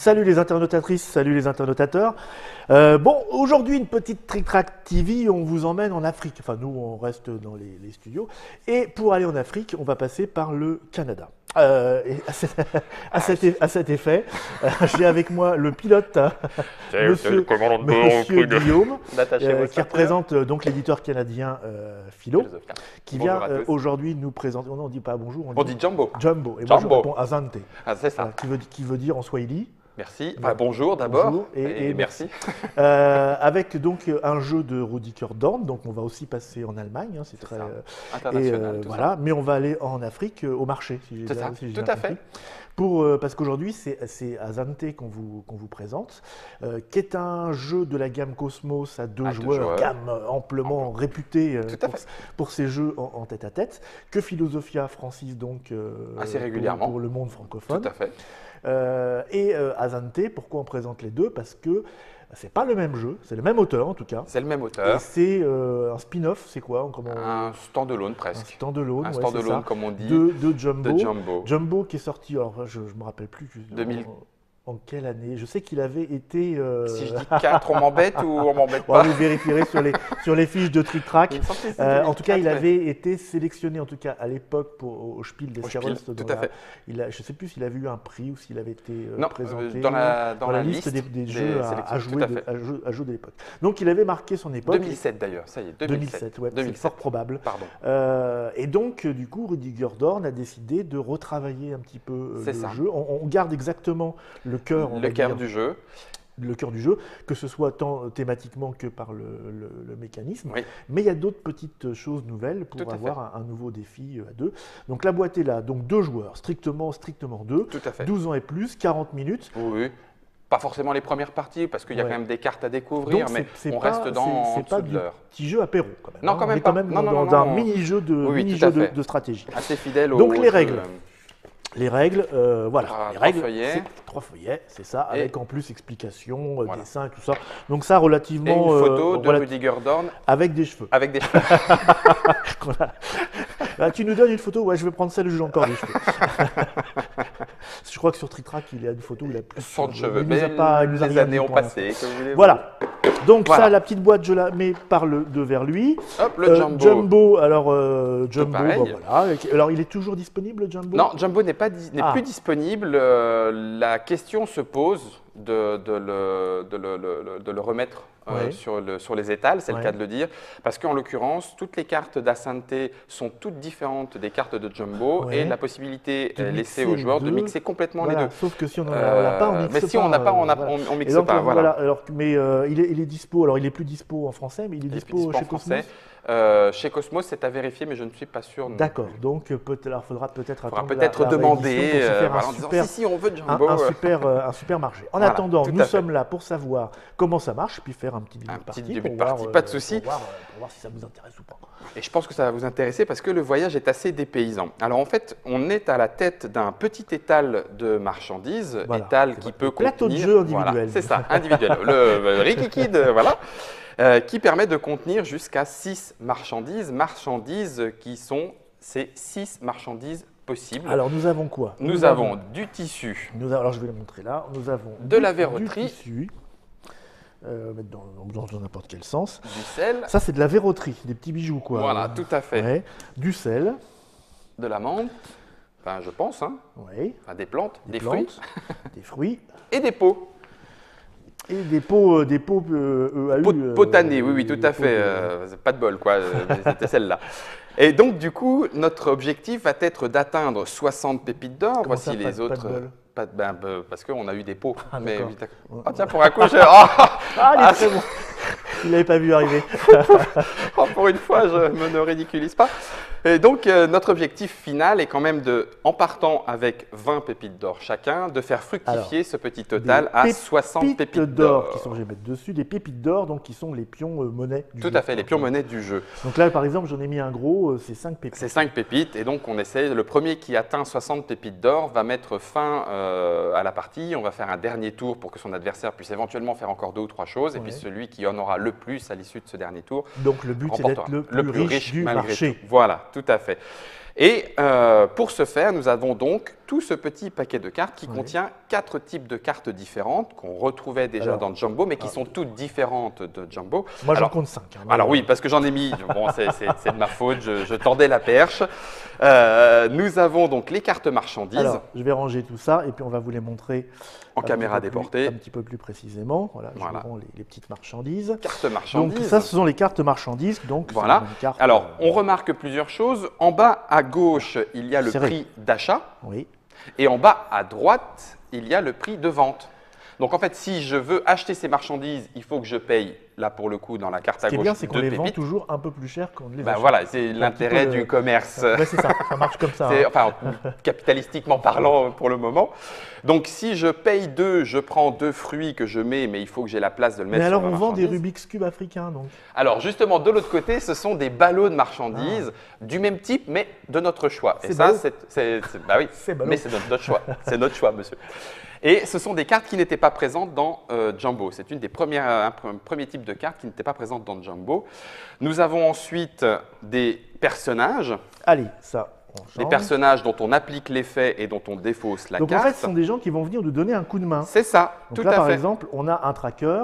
Salut les internautatrices, salut les internautateurs. Bon, aujourd'hui, une petite Trick Track TV, on vous emmène en Afrique. Enfin, nous, on reste dans les studios. Et pour aller en Afrique, on va passer par le Canada. Et à cet effet, j'ai avec moi le pilote, monsieur Guillaume, qui représente donc l'éditeur canadien Philo, qui vient aujourd'hui nous présenter. On ne dit pas bonjour, on dit Jumbo. Jumbo. Et moi, je réponds Asante. Ah, c'est ça. Qui veut dire en swahili. Merci. Enfin, bonjour d'abord et merci. Avec donc un jeu de Rudiger Dorn, donc on va aussi passer en Allemagne, hein, c'est très international. Voilà, ça. Mais on va aller en Afrique au marché, si j'ai bien compris. Tout à fait. Parce qu'aujourd'hui, c'est Asante qu'on vous présente, qui est un jeu de la gamme Cosmos à deux joueurs, gamme amplement réputée pour ses jeux en tête-à-tête, que Philosophia franchise donc assez régulièrement pour le monde francophone. Tout à fait. Asante, pourquoi on présente les deux? Parce que c'est pas le même jeu, c'est le même auteur en tout cas. C'est le même auteur. Et c'est un spin-off, c'est quoi? Un stand-alone presque. Un stand-alone, comme on dit. De Jumbo. Jumbo qui est sorti, alors je me rappelle plus. 2000. En quelle année? Je sais qu'il avait été… Si je dis 4, on m'embête ou on m'embête pas? Vous vérifierez sur les fiches de Trick Track. En tout cas, il avait été sélectionné, en tout cas à l'époque, au Spiel des Sierras. Tout à fait. Je ne sais plus s'il avait eu un prix ou s'il avait été présenté dans la liste des jeux à jouer de l'époque. Donc, il avait marqué son époque. 2007 d'ailleurs, ça y est, 2007. Ouais, c'est fort probable. Pardon. Et donc, du coup, Rudiger Dorn a décidé de retravailler un petit peu le jeu. On garde exactement le cœur du jeu. Le cœur du jeu, que ce soit tant thématiquement que par le mécanisme. Oui. Mais il y a d'autres petites choses nouvelles pour avoir un nouveau défi à deux. Donc la boîte est là, donc 2 joueurs, strictement deux, 12 ans et plus, 40 minutes. Oui. Pas forcément les premières parties, parce qu'il y a quand même des cartes à découvrir, donc, mais on reste dans c'est pas du petit jeu apéro quand même. Non, quand même pas. On est quand même dans un mini-jeu de stratégie. Assez fidèle donc les règles. Les règles, voilà. Les règles, 3 feuillets, c'est ça, avec en plus explications, dessins, tout ça. Donc ça, relativement… Et une photo de Rudiger Dorn. Avec des cheveux. Avec des cheveux. Tu nous donnes une photo? Ouais, je vais prendre celle où j'ai encore des cheveux. Je crois que sur Trick Track, il y a une photo où il a plus de cheveux. Il nous a pas, les années ont passé. Voilà. Donc ça, la petite boîte, je la mets par le vers lui. Hop, le Jumbo. Jumbo, alors Jumbo, voilà. Alors il est toujours disponible, Jumbo? Non, Jumbo n'est plus disponible. La question se pose de le remettre sur les étals, c'est le cas de le dire, parce qu'en l'occurrence, toutes les cartes d'Asante sont toutes différentes des cartes de Jumbo et la possibilité laissée aux joueurs de mixer complètement les deux. Sauf que si on n'en a pas, on mixe pas. Mais si on n'a pas, on mixe pas. Voilà. Alors, mais il est dispo, alors il n'est plus dispo en français, mais il est dispo chez Cosmos. Chez Cosmos, c'est à vérifier, mais je ne suis pas sûr. D'accord, donc il faudra peut-être attendre. Peut-être demander en disant si on veut Jumbo. Un super marché. En attendant, nous sommes là pour savoir comment ça marche, puis faire un petit début de partie. Pas de souci. Pour voir si ça vous intéresse ou pas. Et je pense que ça va vous intéresser parce que le voyage est assez dépaysant. Alors en fait, on est à la tête d'un petit étal de marchandises, étal qui peut contenir… Plateau de jeu individuel. C'est ça, individuel. Le Rikiki, voilà. Qui permet de contenir jusqu'à 6 marchandises qui sont ces 6 marchandises possibles. Alors nous avons quoi? Nous avons du tissu. Alors je vais le montrer là. Nous avons de la verroterie. Du tissu. Mettre dans n'importe quel sens. Du sel. Ça c'est de la verroterie, des petits bijoux quoi. Voilà, tout à fait. Ouais. Du sel. De la menthe. Enfin je pense. Hein. Oui. Enfin, des plantes, des fruits. Des fruits. Et des pots. Et des pots potanés, oui, tout à fait. Pas de bol, quoi. C'était celle-là. Et donc, du coup, notre objectif va être d'atteindre 60 pépites d'or. Voici les autres. Pas de bol. Parce qu'on a eu des pots. Tiens, pour un coup, il est très bon. Il n'avait pas vu arriver. Pour une fois, je ne me ridiculise pas. Et donc, notre objectif final est quand même en partant avec 20 pépites d'or chacun, de faire fructifier ce petit total à 60 pépites d'or. Qui sont, je vais mettre dessus, des pépites d'or, donc qui sont les pions monnaie du jeu. Tout à fait, les pions monnaie du jeu. Donc là, par exemple, j'en ai mis un gros, c'est 5 pépites. C'est 5 pépites, et donc on essaie, le premier qui atteint 60 pépites d'or va mettre fin à la partie. On va faire un dernier tour pour que son adversaire puisse éventuellement faire encore 2 ou 3 choses, et puis celui qui en aura le plus à l'issue de ce dernier tour. Donc le but, c'est d'être le plus riche du marché. Voilà, tout à fait. Et pour ce faire, nous avons donc tout ce petit paquet de cartes qui contient 4 types de cartes différentes qu'on retrouvait déjà dans Jumbo, mais qui sont toutes différentes de Jumbo. Moi, j'en compte 5. Alors oui, parce que j'en ai mis, bon, c'est de ma faute, je tendais la perche. Nous avons donc les cartes marchandises. Alors, je vais ranger tout ça et puis on va vous les montrer en caméra déportée. Un petit peu plus précisément. Voilà, je vous rends les petites marchandises. Cartes marchandises. Donc ça, ce sont les cartes marchandises. Donc, voilà. Alors, on remarque plusieurs choses. En bas à gauche, il y a le prix d'achat. Oui. Et en bas à droite, il y a le prix de vente. Donc en fait, si je veux acheter ces marchandises, il faut que je paye, là pour le coup, dans la carte à gauche, ce qui est bien, c'est qu'on les vend pépites. toujours un peu plus cher qu'on ne les achète. Voilà, c'est l'intérêt du commerce. Ouais, c'est ça, ça marche comme ça. Enfin, capitalistiquement parlant pour le moment. Donc si je paye 2, je prends 2 fruits que je mets, mais il faut que j'ai la place de le mettre sur ma marchandise. Mais alors, on vend des Rubik's Cube africains, donc? Alors justement, de l'autre côté, ce sont des ballots de marchandises du même type, mais de notre choix. Et ça, bah oui, mais c'est notre choix. C'est notre choix, monsieur. Et ce sont des cartes qui n'étaient pas présentes dans Jumbo. C'est un premier type de cartes qui n'était pas présente dans Jumbo. Nous avons ensuite des personnages. Allez, ça, on change. Des personnages dont on applique l'effet et dont on défausse la carte. Donc en fait, ce sont des gens qui vont venir nous donner un coup de main. C'est ça, donc tout là, à fait. Par exemple, on a un tracker.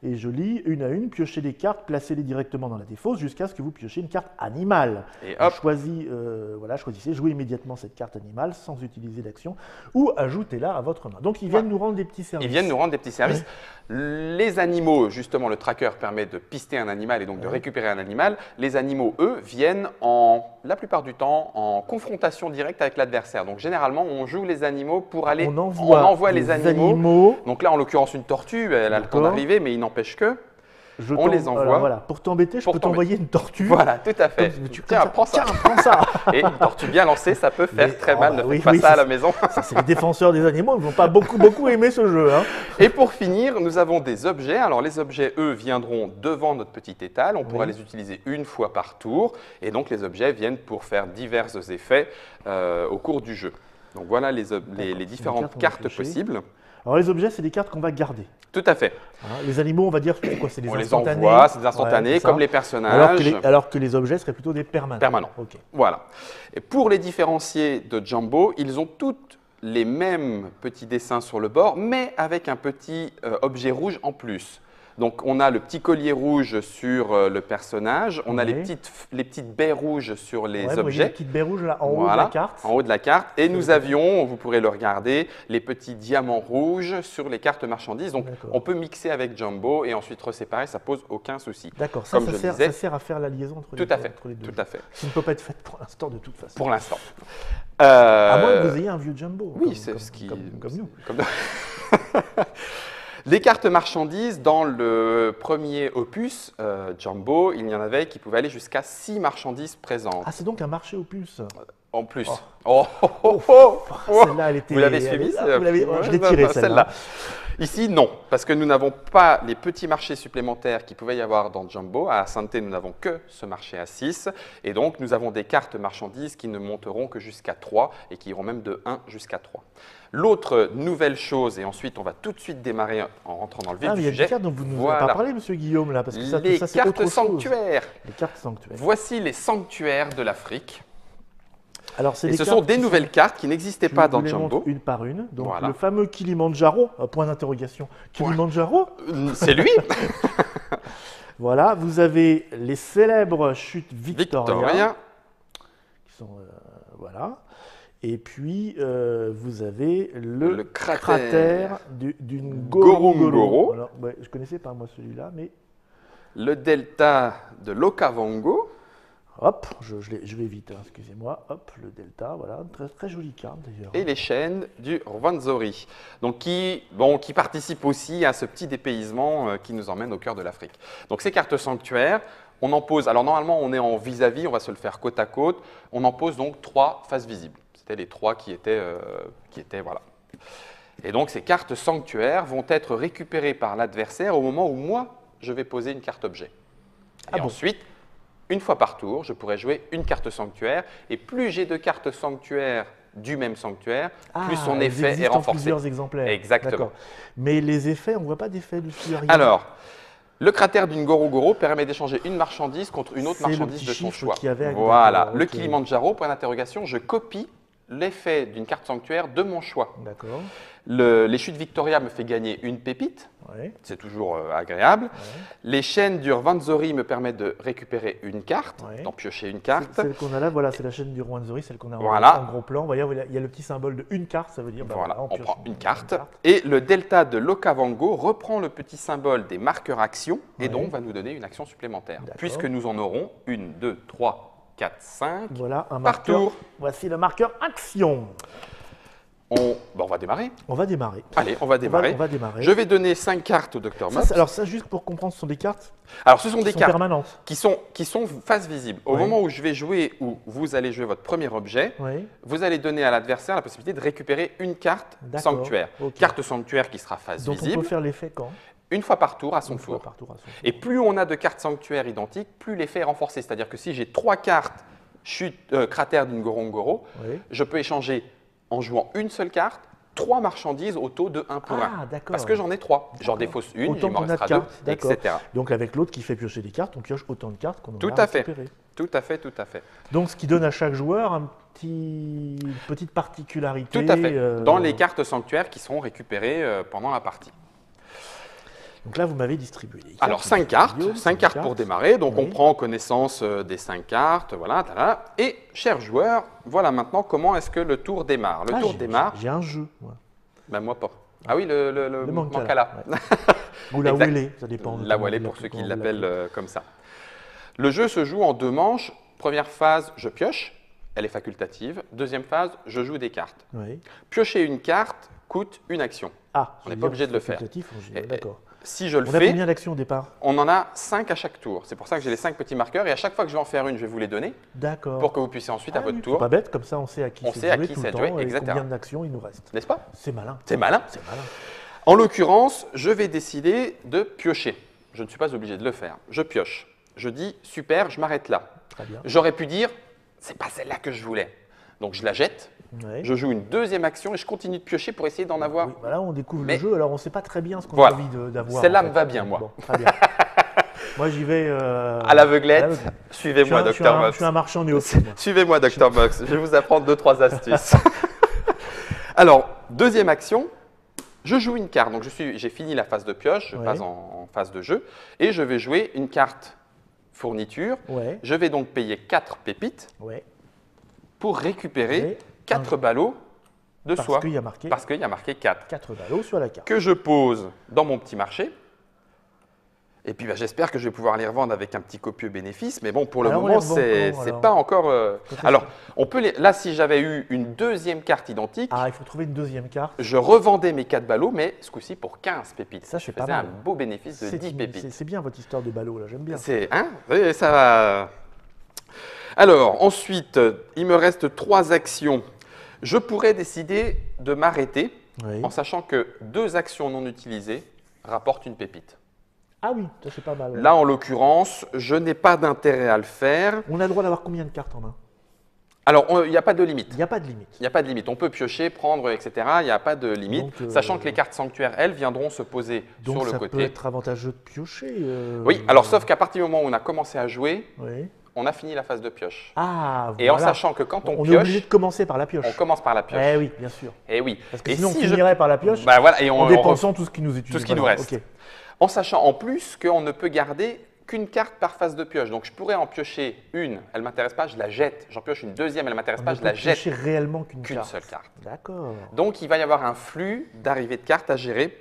Et je lis une à une, piochez les cartes, placez-les directement dans la défausse jusqu'à ce que vous piochez une carte animale. Et hop. Choisissez, jouez immédiatement cette carte animale sans utiliser d'action ou ajoutez-la à votre main. Donc ils viennent nous rendre des petits services. Ils viennent nous rendre des petits services. Les animaux, justement, le tracker permet de pister un animal et donc de récupérer un animal. Les animaux, eux, viennent la plupart du temps en confrontation directe avec l'adversaire. Donc généralement, on joue les animaux pour aller… On envoie les animaux. Donc là, en l'occurrence, une tortue, elle a le temps d'arriver, mais il n'empêche que… On les envoie. Alors, voilà. Pour t'embêter, je peux t'envoyer une tortue. Voilà, tout à fait. Tiens, prends ça. Et une tortue bien lancée, ça peut faire très mal. Ne faites pas ça à la maison. Ça, c'est les défenseurs des animaux. Ils ne vont pas beaucoup aimer ce jeu. Hein. Et pour finir, nous avons des objets. Alors, les objets, eux, viendront devant notre petit étal. On pourra les utiliser une fois par tour. Et donc, les objets viennent pour faire divers effets au cours du jeu. Donc, voilà les différentes cartes possibles. Alors, les objets, c'est des cartes qu'on va garder. Tout à fait. Les animaux, on va dire, c'est quoi? C'est des instantanés. On les envoie, c'est des instantanés, comme les personnages. Alors que les objets seraient plutôt des permanents. Permanents. Okay. Voilà. Et pour les différencier de Jumbo, ils ont toutes les mêmes petits dessins sur le bord, mais avec un petit objet rouge en plus. Donc, on a le petit collier rouge sur le personnage, on a les petites baies rouges sur les objets. Les petites baies rouges là, en haut de la carte. En haut de la carte. Et nous avions, vous pourrez le regarder, les petits diamants rouges sur les cartes marchandises. Donc, on peut mixer avec Jumbo et ensuite reséparer, ça pose aucun souci. D'accord, ça sert à faire la liaison entre les deux. Tout à fait. Ça ne peut pas être fait pour l'instant de toute façon. Pour l'instant. À moins que vous ayez un vieux Jumbo. Oui, c'est ce qui… Comme nous. Les cartes marchandises, dans le premier opus, Jumbo, il y en avait qui pouvaient aller jusqu'à 6 marchandises présentes. Ah, c'est donc un marché opus. En plus. Celle-là, elle était… Vous l'avez suivi? Je l'ai tirée, celle-là. Ici, non, parce que nous n'avons pas les petits marchés supplémentaires qu'il pouvait y avoir dans Jumbo. À Santé, nous n'avons que ce marché à 6. Et donc, nous avons des cartes marchandises qui ne monteront que jusqu'à 3 et qui iront même de 1 jusqu'à 3. L'autre nouvelle chose, et ensuite on va tout de suite démarrer en rentrant dans le vif du sujet. Il y a des cartes dont vous ne nous avez pas parlé, monsieur Guillaume, là, parce que ça, les c'est autre chose. Sanctuaires. Les cartes sanctuaires. Voici les sanctuaires de l'Afrique. Alors, ce sont des nouvelles cartes qui n'existaient pas dans Jumbo. Une par une. Donc, le fameux Kilimanjaro, point d'interrogation. Kilimanjaro? C'est lui. Voilà, vous avez les célèbres chutes Victoria. Qui sont, voilà. Et puis, vous avez le cratère d'une Ngorongoro. Alors, je ne connaissais pas, moi, celui-là, mais… Le delta de l'Okavango. Hop, je vais vite, hein, excusez-moi. Hop, le delta, voilà, très, très jolie carte d'ailleurs. Et les chaînes du Rwenzori, donc qui participent aussi à ce petit dépaysement qui nous emmène au cœur de l'Afrique. Donc ces cartes sanctuaires, on en pose, alors normalement on est en vis-à-vis, on va se le faire côte à côte, on en pose donc 3 faces visibles. C'était les 3 qui étaient, voilà. Et donc ces cartes sanctuaires vont être récupérées par l'adversaire au moment où moi, je vais poser une carte objet. Et ensuite, une fois par tour, je pourrais jouer une carte sanctuaire. Et plus j'ai de cartes sanctuaires du même sanctuaire, plus son effet est renforcé. Plusieurs exemplaires. Exactement. Mais les effets, on ne voit pas d'effet dessus. Alors, le cratère d'une Ngorongoro permet d'échanger une marchandise contre une autre marchandise de son choix. Voilà. Le Kilimanjaro, point d'interrogation, je copie l'effet d'une carte sanctuaire de mon choix. D'accord. Les chutes Victoria me fait gagner une pépite, Ouais. c'est toujours agréable. Ouais. Les chaînes du Rwanzori me permettent de récupérer une carte, Ouais. d'en piocher une carte. Celle qu'on a là, voilà, c'est la chaîne du Rwanzori, celle qu'on a Voilà. en gros plan. Vous voyez, il y a le petit symbole de une carte, ça veut dire Voilà, on pioche prend une carte. Et le delta de l'Okavango reprend le petit symbole des marqueurs actions et Ouais. donc va nous donner une action supplémentaire. D'accord. Puisque nous en aurons 1, 2, 3, 4, 5 Voilà un par marqueur. tour. Voici le marqueur action. On va démarrer. On va démarrer. Allez, on va démarrer. On va démarrer. Je vais donner 5 cartes au Dr. Mops. Alors ça, juste pour comprendre, ce sont des cartes Alors, ce sont des qui sont cartes permanentes. qui sont face visible. Au Ouais. moment où je vais jouer, où vous allez jouer votre premier objet, Oui. vous allez donner à l'adversaire la possibilité de récupérer une carte D'accord. sanctuaire. Ok. Carte sanctuaire qui sera face Donc on visible, peut faire l'effet quand une fois par tour à son Une fois tour. par tour à son tour. Et plus on a de cartes sanctuaires identiques, plus l'effet est renforcé. C'est-à-dire que si j'ai 3 cartes cratère d'une Gorongoro, Oui. je peux échanger en jouant une seule carte 3 marchandises au taux de 1 pour 1. Ah, d'accord. Parce que j'en ai 3. J'en D'accord. défausse une, Autant il m'en qu'on a de restera cartes, 2, d'accord. etc. Donc avec l'autre qui fait piocher des cartes, on pioche autant de cartes qu'on en Tout a à fait. récupérées. Tout à fait, tout à fait. Donc ce qui donne à chaque joueur une petite particularité. Tout à fait. Dans les cartes sanctuaires qui seront récupérées pendant la partie. Donc là, vous m'avez distribué les cartes. Alors 5 cartes, Guillaume, 5 cartes pour démarrer. Donc Oui. on prend connaissance des 5 cartes, voilà, tada. Et chers joueurs, voilà maintenant comment est-ce que le tour démarre. Le Ah, tour démarre. J'ai un jeu, moi. Ben moi pas. Ah oui, le Mancala. ouais. Ou la Exact. Wélé, ça dépend. La Wallée pour ceux qui l'appellent comme ça. Le jeu se joue en 2 manches. Première phase, je pioche, elle est facultative. Deuxième phase, je joue des cartes. Oui. Piocher une carte coûte une action. Ah, On n'est pas obligé de le faire. D'accord. Si je le On a fais, combien d'actions au départ? on en a 5 à chaque tour. C'est pour ça que j'ai les 5 petits marqueurs et à chaque fois que je vais en faire une, je vais vous les donner D'accord. pour que vous puissiez ensuite à votre C'est tour, pas bête, comme ça on sait à qui On c'est sait à joué qui tout c'est le joué, temps et etc. combien d'actions il nous reste. n'est-ce pas? C'est malin. C'est malin. C'est malin. En l'occurrence, je vais décider de piocher. Je ne suis pas obligé de le faire. Je pioche. Je dis super, je m'arrête là. Très bien. J'aurais pu dire c'est pas celle-là que je voulais. Donc je la jette. Ouais. Je joue une deuxième action et je continue de piocher pour essayer d'en avoir. Oui, voilà, on découvre Mais- le jeu, alors on ne sait pas très bien ce qu'on Voilà. a envie d'avoir. Celle-là en fait. me va bien, moi. Bon, très bien. Moi j'y vais. À l'aveuglette, suivez-moi, Je suis Dr. un Mops. marchand néophyte. moi. Suivez-moi, Dr. Mops. Je vais vous apprendre 2-3 astuces. Alors, deuxième action, je joue une carte. Donc, j'ai fini la phase de pioche, je Ouais. passe en phase de jeu et je vais jouer une carte fourniture. Ouais, Je vais donc payer 4 pépites ouais. pour récupérer Ouais. 4 ballots de Parce soie. qu'il y a marqué Parce qu'il y a marqué 4. 4 ballots sur la carte. Que je pose dans mon petit marché. Et puis, j'espère que je vais pouvoir les revendre avec un petit copieux bénéfice. Mais bon, pour le Alors, on moment, les revend c'est comment, alors pas encore… est-ce Alors, on peut là, si j'avais eu une deuxième carte identique, Ah, il faut trouver une deuxième carte. je revendais mes 4 ballots, mais ce coup-ci pour 15 pépites. Ça, c'est je pas faisais un mal. beau bénéfice de 10 C'est pépites. bien votre histoire de ballot, là, j'aime bien. C'est, hein? Oui, ça va. Alors, ensuite, il me reste 3 actions. Je pourrais décider de m'arrêter Oui. en sachant que 2 actions non utilisées rapportent une pépite. Ah oui, ça c'est pas mal. ouais. Là, en l'occurrence, je n'ai pas d'intérêt à le faire. On a le droit d'avoir combien de cartes en main? Alors, il n'y a pas de limite. Il n'y a pas de limite. Il n'y a pas de limite. On peut piocher, prendre, etc. Il n'y a pas de limite. Donc, Sachant que les cartes sanctuaires, elles, viendront se poser Donc sur le ça peut côté. être avantageux de piocher. Oui, alors sauf qu'à partir du moment où on a commencé à jouer, Oui. on a fini la phase de pioche. Ah, Et en voilà. sachant que quand on est obligé pioche, de commencer par la pioche. on commence par la pioche. Eh oui, bien sûr. Eh oui. Parce que Et sinon si on je- finirait par la pioche Bah voilà, et en dépensant tout ce qui nous est tout ce qui nous reste. Ok. En sachant en plus qu'on ne peut garder qu'une carte par phase de pioche. Donc je pourrais en piocher une, elle ne m'intéresse pas, je la jette. J'en pioche une deuxième, elle ne m'intéresse On pas, ne je peut la jette. piocher réellement qu'une Qu'une carte. seule carte. D'accord. Donc il va y avoir un flux d'arrivée de cartes à gérer.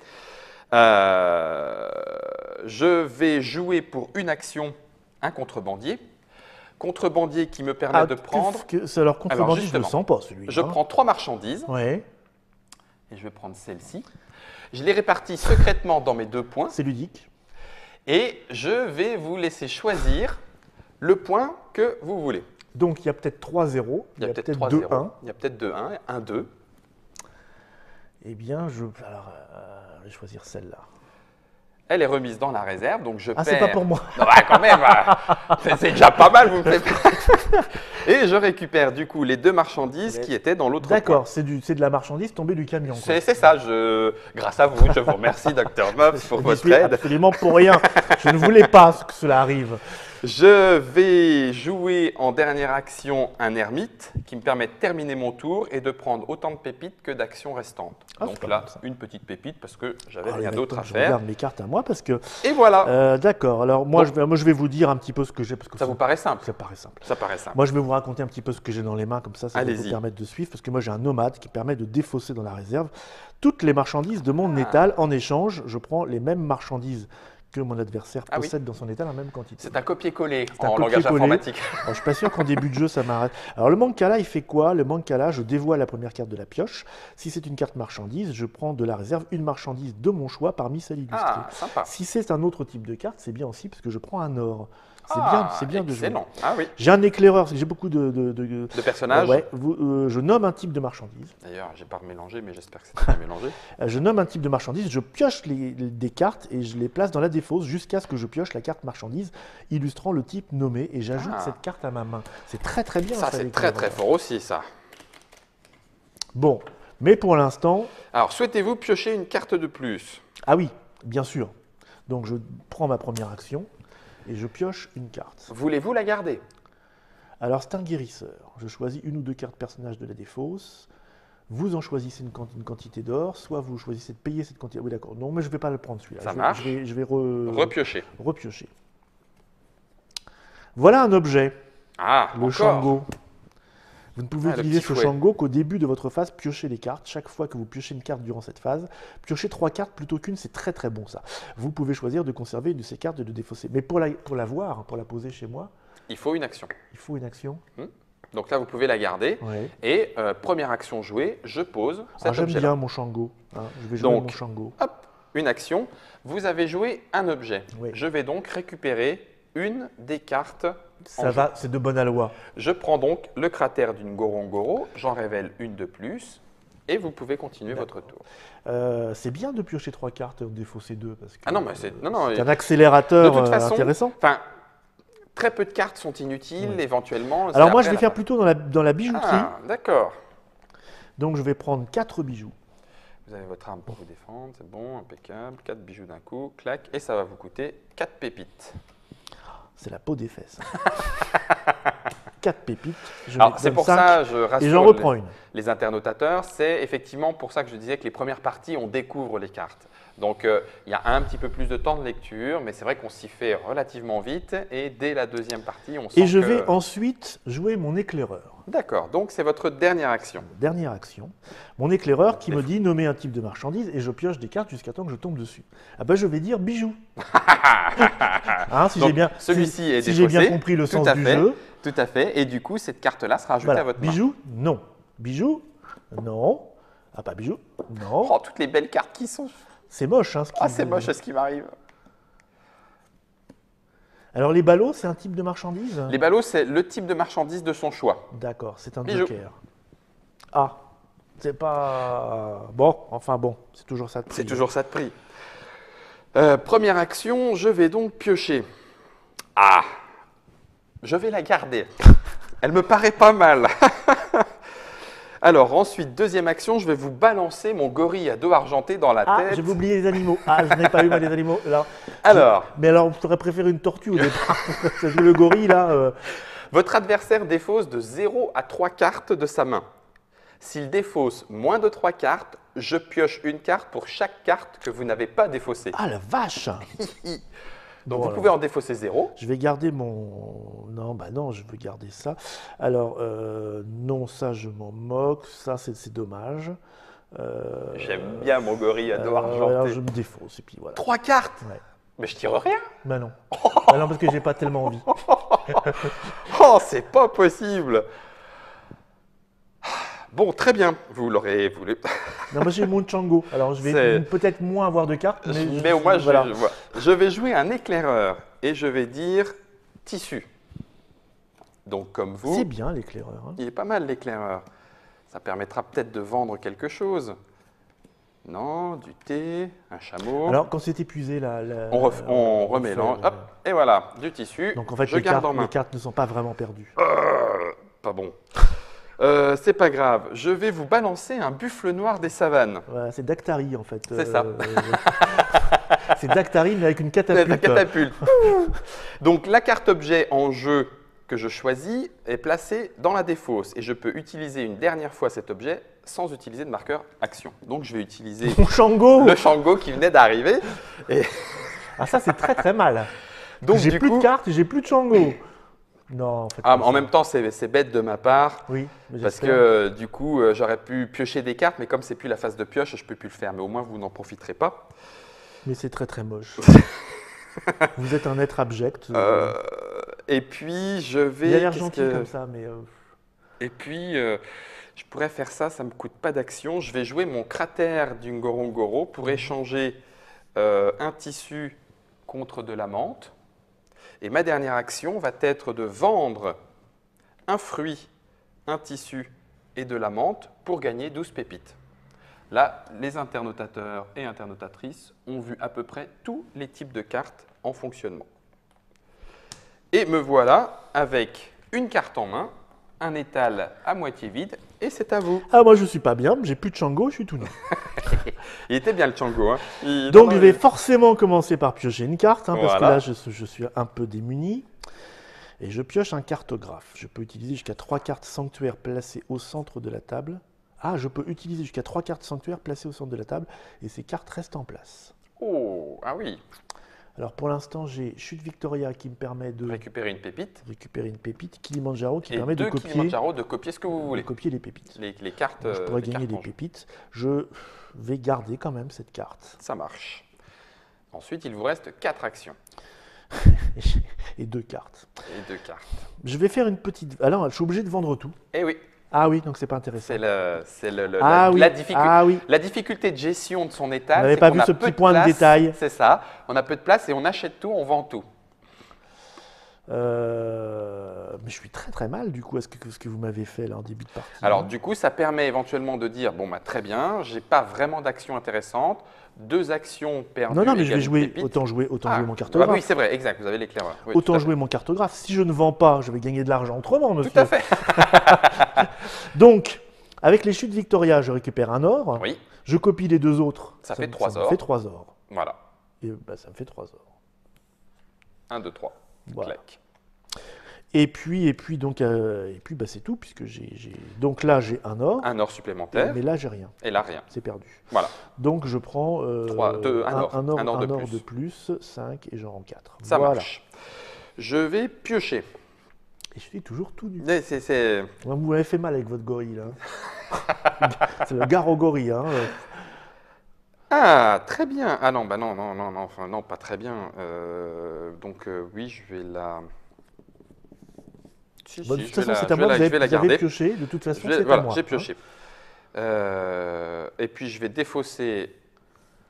Je vais jouer pour une action un contrebandier. Contrebandier qui me permet de prendre… C'est alors contrebandier, je ne le justement, sens pas celui-là. Je prends 3 marchandises Ouais, et je vais prendre celle-ci. Je les répartis secrètement dans mes 2 points c'est ludique. et je vais vous laisser choisir le point que vous voulez. Donc il y a peut-être 3-0, Il y a peut-être 2-1. 3-0, il y a peut-être 2-1, 1-2. Eh bien, je vais choisir celle-là. Elle est remise dans la réserve, donc je Ah, perds… c'est pas pour moi. Non, bah, quand même, c'est déjà pas mal, vous me faites… Et je récupère du coup les 2 marchandises qui étaient dans l'autre point. D'accord, c'est de la marchandise tombée du camion. quoi. C'est ça, grâce à vous, je vous remercie, Dr. Mops, pour Je n'y votre suis aide. absolument pour rien. Je ne voulais pas que cela arrive. Je vais jouer en dernière action un ermite qui me permet de terminer mon tour et de prendre autant de pépites que d'actions restantes. Donc là, une petite pépite parce que j'avais rien d'autre à faire. Je regarde mes cartes à moi parce que… Et voilà. D'accord. Alors moi, je vais vous dire un petit peu ce que j'ai. Ça vous paraît simple? Ça paraît simple. Ça paraît simple. Moi, je vais vous raconter un petit peu ce que j'ai dans les mains. Comme ça va vous permettre de suivre. Parce que moi, j'ai un nomade qui permet de défausser dans la réserve toutes les marchandises de mon étal. En échange, je prends les mêmes marchandises que mon adversaire possède dans son étal en même quantité. C'est un copier-coller en langage informatique. Alors, je suis pas sûr qu'en début de jeu, ça m'arrête. Alors, le Mancala, il fait quoi? Le Mancala, je dévoile la première carte de la pioche. Si c'est une carte marchandise, je prends de la réserve une marchandise de mon choix parmi celles illustrées. Ah, sympa. Si c'est un autre type de carte, c'est bien aussi parce que je prends un or. C'est bien de jouer. Ah oui. J'ai un éclaireur, j'ai beaucoup de personnages. Je nomme un type de marchandise. D'ailleurs, j'ai pas mélangé, mais j'espère que c'est bien mélangé. Je nomme un type de marchandise, je pioche des cartes et je les place dans la défausse jusqu'à ce que je pioche la carte marchandise illustrant le type nommé et j'ajoute cette carte à ma main. C'est très très bien. Ça, c'est très très fort aussi, ça. Bon, mais pour l'instant… Alors, souhaitez-vous piocher une carte de plus? Ah oui, bien sûr. Donc, je prends ma première action. Et je pioche une carte. Voulez-vous la garder? Alors, c'est un guérisseur. Je choisis une ou deux cartes personnages de la défausse. Vous en choisissez une quantité d'or, soit vous choisissez de payer cette quantité. Oui, d'accord. Non, mais je ne vais pas le prendre celui-là. Ça marche. Je vais repiocher. Repiocher. Voilà un objet. Ah, le Shango. Vous ne pouvez utiliser ce Shango qu'au début de votre phase, piocher les cartes. Chaque fois que vous piochez une carte durant cette phase, piocher 3 cartes plutôt qu'une, c'est très très bon ça. Vous pouvez choisir de conserver une de ces cartes et de défausser. Mais pour la voir, pour la poser chez moi… Il faut une action. Il faut une action. Donc là, vous pouvez la garder. Ouais. Et première action jouée, je pose cet objet-là. J'aime bien mon Shango. Je vais jouer mon Shango. Hop, une action. Vous avez joué un objet. Oui. Je vais donc récupérer une des cartes. Ça va, c'est de bonne aloi. Je prends donc le cratère d'une Gorongoro, j'en révèle une de plus, et vous pouvez continuer votre tour. C'est bien de piocher 3 cartes et de défausser 2 parce que c'est un accélérateur de toute façon, intéressant. Très peu de cartes sont inutiles, éventuellement. Alors moi, je vais faire plutôt dans la bijouterie. Ah, d'accord. Donc je vais prendre 4 bijoux. Vous avez votre arme pour vous défendre, c'est bon, impeccable. 4 bijoux d'un coup, clac, et ça va vous coûter 4 pépites. C'est la peau des fesses. 4 pépites. C'est pour ça, je rassure et j'en reprends une. Les internautateurs. C'est effectivement pour ça que je disais que les premières parties, on découvre les cartes. Donc, il y a un petit peu plus de temps de lecture, mais c'est vrai qu'on s'y fait relativement vite. Et dès la deuxième partie, on sent Et je vais ensuite jouer mon éclaireur. D'accord, donc c'est votre dernière action. Dernière action. Mon éclaireur qui me dit nommer un type de marchandise et je pioche des cartes jusqu'à temps que je tombe dessus. Ah ben je vais dire bijoux. Si j'ai bien compris le sens du jeu. Tout à fait. Et du coup, cette carte-là sera ajoutée à votre main. Bijoux, non. Bijoux, non. Ah pas bijoux, non. Oh, toutes les belles cartes qui sont… C'est moche. C'est moche ce qui m'arrive. Alors les ballots, c'est un type de marchandise? Les ballots, c'est le type de marchandise de son choix. D'accord, c'est un joker. Ah, c'est pas… Bon, c'est toujours ça de prix. C'est toujours ça de prix. Première action, je vais donc piocher. Ah, je vais la garder. Elle me paraît pas mal. Alors ensuite, deuxième action, je vais vous balancer mon gorille à dos argenté dans la tête. J'ai oublié les animaux. Je n'ai pas eu les animaux. Mais alors, tu aurais préféré une tortue au départ. Le gorille, là… Votre adversaire défausse de 0 à 3 cartes de sa main. S'il défausse moins de 3 cartes, je pioche une carte pour chaque carte que vous n'avez pas défaussée. Ah la vache! Donc vous pouvez en défausser 0. Je vais garder mon… Non, je veux garder ça. Alors, non, ça je m'en moque. Ça, c'est dommage. J'aime bien mon gorille à dos argenté. Alors je me défausse et puis voilà. 3 cartes? Ouais. Mais je tire rien. Ben non. Non, parce que j'ai pas tellement envie. Oh, c'est pas possible. Bon, très bien, vous l'aurez voulu. Non, moi j'ai mon Shango, alors je vais peut-être moins avoir de cartes. Mais au moins, je vais jouer un éclaireur et je vais dire tissu. Donc comme vous… C'est bien l'éclaireur. Il est pas mal l'éclaireur. Ça permettra peut-être de vendre quelque chose. Non, du thé, un chameau. Alors quand c'est épuisé, on remélange. Hop, et voilà, du tissu. Donc en fait, je garde en main. Les cartes ne sont pas vraiment perdues. Pas bon. C'est pas grave, je vais vous balancer un buffle noir des savanes. Voilà, c'est Dactari en fait. C'est ça. C'est Dactarine avec une catapulte. La catapulte. Donc la carte objet en jeu que je choisis est placée dans la défausse et je peux utiliser une dernière fois cet objet sans utiliser de marqueur action. Donc je vais utiliser Mon Shango. le Shango qui venait d'arriver. Et... Ah ça c'est très très mal. Donc j'ai plus de cartes et j'ai plus de Shango. Non, en fait. En même temps, c'est bête de ma part. Oui. Parce que du coup, j'aurais pu piocher des cartes, mais comme c'est plus la phase de pioche, je peux plus le faire. Mais au moins, vous n'en profiterez pas. Mais c'est très très moche. Vous êtes un être abject. Et puis, je vais… Il a l'air gentil comme ça, mais… Et puis, je pourrais faire ça, ça ne me coûte pas d'action. Je vais jouer mon cratère du Ngorongoro pour échanger un tissu contre de la menthe. Et ma dernière action va être de vendre un fruit, un tissu et de la menthe pour gagner 12 pépites. Là, les internautateurs et internautatrices ont vu à peu près tous les types de cartes en fonctionnement. Et me voilà avec une carte en main, un étal à moitié vide, et c'est à vous. Ah, moi je suis pas bien, j'ai plus de Shango, je suis tout nu. Il était bien le Shango. Hein. Donc je vais forcément commencer par piocher une carte, hein, parce que Voilà. là je suis un peu démuni. Et je pioche un cartographe. Je peux utiliser jusqu'à 3 cartes sanctuaires placées au centre de la table. Ah, je peux utiliser jusqu'à 3 cartes sanctuaires placées au centre de la table, et ces cartes restent en place. Oh, ah oui. Alors pour l'instant, j'ai Chute Victoria qui me permet de récupérer une pépite. Récupérer une pépite. Kilimanjaro qui et permet de copier, Kilimanjaro de copier ce que vous voulez. de copier les pépites. Les cartes. Donc, je pourrais gagner des pépites. Je vais garder quand même cette carte. Ça marche. Ensuite, il vous reste 4 actions. Et 2 cartes. Et 2 cartes. Je vais faire une petite… Alors, je suis obligé de vendre tout. Eh oui. Ah oui, donc c'est pas intéressant. C'est la difficulté de gestion de son étal. On n'avait pas vu ce petit point de détail. C'est ça. On a peu de place et on achète tout, on vend tout. Mais je suis très très mal du coup à ce que vous m'avez fait là en début de partie. Alors du coup, ça permet éventuellement de dire bon bah très bien, j'ai pas vraiment d'action intéressante, 2 actions perdues. Non mais je vais jouer autant jouer mon cartographe. Ah, oui c'est vrai, exact, vous avez l'éclaireur. Oui, autant jouer mon cartographe. Si je ne vends pas, je vais gagner de l'argent autrement, monsieur. Tout à fait. Donc avec les chutes Victoria, je récupère un or. Oui. Je copie les 2 autres. Ça fait 3 ors. Ça fait 3 ors. Voilà. Et ça me fait 3 ors. 1, 2, 3. Voilà. Clac. Et puis c'est tout, puisque donc là j'ai un or. Un or supplémentaire. Mais là j'ai rien. Et là rien. C'est perdu. Voilà. Donc je prends un or de plus, 5 et j'en rends 4. Ça marche. Je vais piocher. Et je suis toujours tout nu. Vous m'avez fait mal avec votre gorille là. C'est le garo gorille. Hein. Ah, très bien. Ah non, enfin non, pas très bien. Oui, je vais la… De toute façon, c'est à moi, vous avez pioché. De toute façon, c'est à moi. J'ai pioché. Et puis, je vais défausser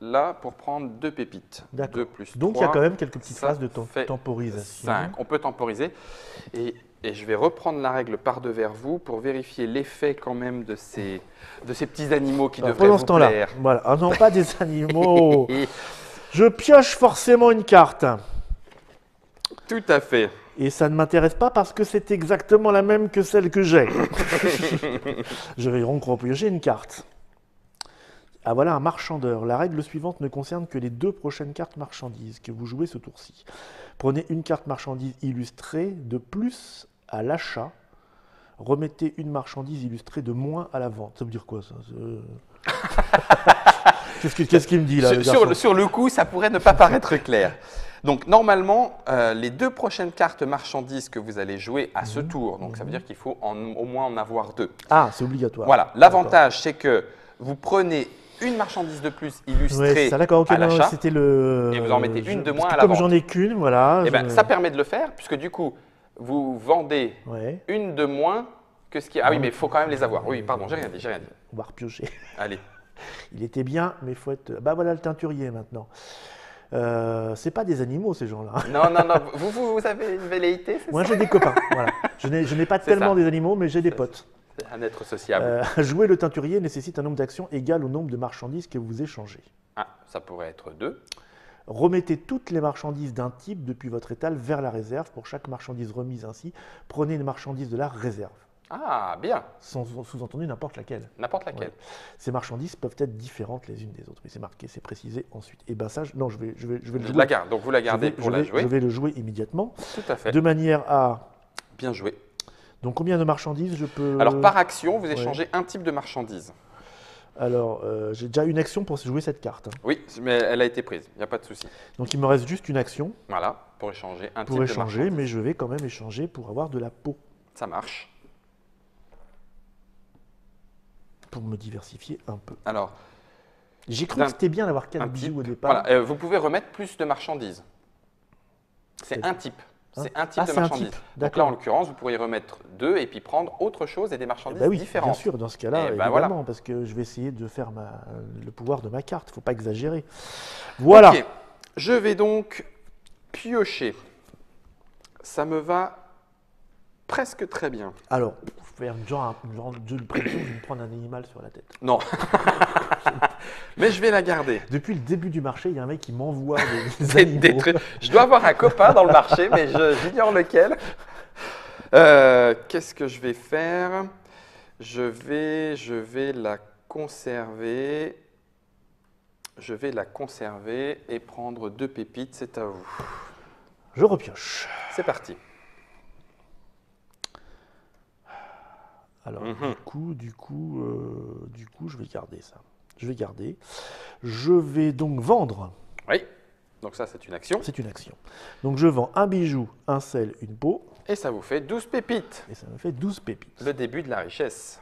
là pour prendre 2 pépites. 2 plus 3. Donc, il y a quand même quelques petites phases de temporisation. 5. On peut temporiser. Et je vais reprendre la règle par devers vous pour vérifier l'effet quand même de ces petits animaux qui devraient vous plaire. Voilà. Ah non, pas des animaux. Je pioche forcément une carte. Tout à fait. Et ça ne m'intéresse pas parce que c'est exactement la même que celle que j'ai. Je vais donc repiocher une carte. Ah voilà un marchandeur. La règle suivante ne concerne que les 2 prochaines cartes marchandises que vous jouez ce tour-ci. Prenez une carte marchandise illustrée de plus à l'achat. Remettez une marchandise illustrée de moins à la vente. Ça veut dire quoi ça? Qu'est-ce qu'il me dit là? Sur le coup, ça pourrait ne pas paraître clair. Donc normalement, les 2 prochaines cartes marchandises que vous allez jouer à ce tour, donc ça veut dire qu'il faut au moins en avoir 2. Ah, c'est obligatoire. Voilà, l'avantage c'est que vous prenez une marchandise de plus illustrée à l'achat et vous en mettez une de moins à la vente. Comme j'en ai qu'une, voilà. Ça permet de le faire puisque du coup, vous vendez une de moins que ce qui… Ah oui, mais il faut quand même les avoir. Oui, pardon, j'ai rien dit. On va repiocher. Allez. Il était bien, mais il faut être… Bah voilà le teinturier maintenant. C'est pas des animaux ces gens-là. Non. Vous avez une velléité, c'est ça? Moi j'ai des copains. Voilà. Je n'ai pas tellement des animaux, mais j'ai des potes. C'est un être sociable. Jouer le teinturier nécessite un nombre d'actions égal au nombre de marchandises que vous échangez. Ah, ça pourrait être 2. Remettez toutes les marchandises d'un type depuis votre étal vers la réserve. Pour chaque marchandise remise ainsi, prenez une marchandise de la réserve. Ah, bien. Sous-entendu n'importe laquelle. N'importe laquelle. Ouais. Ces marchandises peuvent être différentes les unes des autres, mais c'est marqué, c'est précisé ensuite. Et ben ça, non, je vais le Je jouer. la garde. Donc vous la gardez pour la jouer. Je vais le jouer immédiatement, Tout à fait. de manière à. Bien joué. Donc combien de marchandises je peux. Alors par action, vous Ouais. échangez un type de marchandise. Alors, j'ai déjà une action pour jouer cette carte. Oui, mais elle a été prise. Il n'y a pas de souci. Donc il me reste juste une action Voilà, pour échanger un type pour de échanger, marchandise. mais je vais quand même échanger pour avoir de la peau, Ça marche. pour me diversifier un peu. Alors, J'ai cru que c'était bien d'avoir 4 un bijoux type. au départ. Voilà, vous pouvez remettre plus de marchandises. C'est un type. C'est un type de c'est un marchandise. type, Donc là, d'accord. en l'occurrence, vous pourriez remettre 2 et puis prendre autre chose et des marchandises Bah oui, différentes. bien sûr, dans ce cas-là, Eh ben évidemment, voilà. parce que je vais essayer de faire le pouvoir de ma carte. Il ne faut pas exagérer. Voilà. Ok, je vais donc piocher. Ça me va presque très bien. Alors, faire genre de prédiction, je vais me prendre un animal sur la tête. Non. Mais je vais la garder. Depuis le début du marché, il y a un mec qui m'envoie des Des animaux. trucs. Je dois avoir un copain dans le marché, mais j'ignore lequel. Qu'est-ce que je vais faire? Je vais la conserver. Je vais la conserver et prendre 2 pépites. C'est à vous. Je repioche. C'est parti. Alors, Mhm. du coup, je vais garder ça. Je vais garder. Je vais donc vendre. Oui. Donc ça, c'est une action. C'est une action. Donc, je vends un bijou, un sel, une peau. Et ça vous fait 12 pépites. Et ça me fait 12 pépites. Le début de la richesse.